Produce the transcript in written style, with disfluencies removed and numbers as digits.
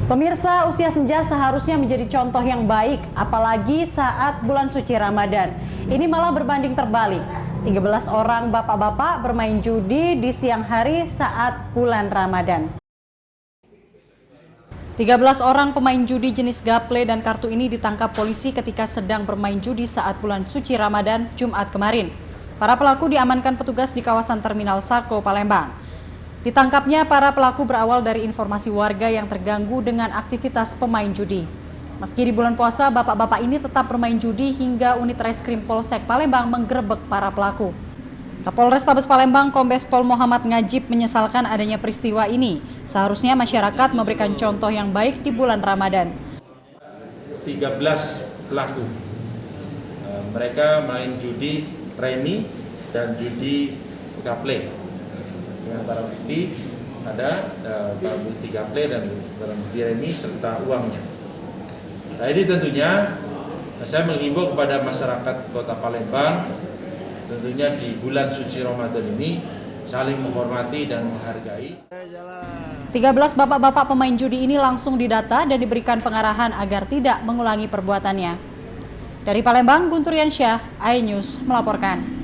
Pemirsa, usia senja seharusnya menjadi contoh yang baik, apalagi saat bulan suci Ramadan. Ini malah berbanding terbalik. 13 orang bapak-bapak bermain judi di siang hari saat bulan Ramadan. 13 orang pemain judi jenis gaple dan kartu ini ditangkap polisi ketika sedang bermain judi saat bulan suci Ramadan, Jumat kemarin. Para pelaku diamankan petugas di kawasan Terminal Sarko, Palembang. Ditangkapnya para pelaku berawal dari informasi warga yang terganggu dengan aktivitas pemain judi. Meski di bulan puasa, bapak-bapak ini tetap bermain judi hingga unit Reskrim Polsek Palembang menggerebek para pelaku. Kapolrestabes Palembang, Kombes Pol Muhammad Ngajib menyesalkan adanya peristiwa ini. Seharusnya masyarakat memberikan contoh yang baik di bulan Ramadan. 13 pelaku, mereka main judi remi dan judi gaple. Dengan barang bukti ada barang bukti gaple dan barang bukti remi serta uangnya. Nah, ini tentunya saya menghimbau kepada masyarakat Kota Palembang, tentunya di bulan suci Ramadan ini saling menghormati dan menghargai. 13 bapak-bapak pemain judi ini langsung didata dan diberikan pengarahan agar tidak mengulangi perbuatannya. Dari Palembang, Guntur Yansyah, iNews melaporkan.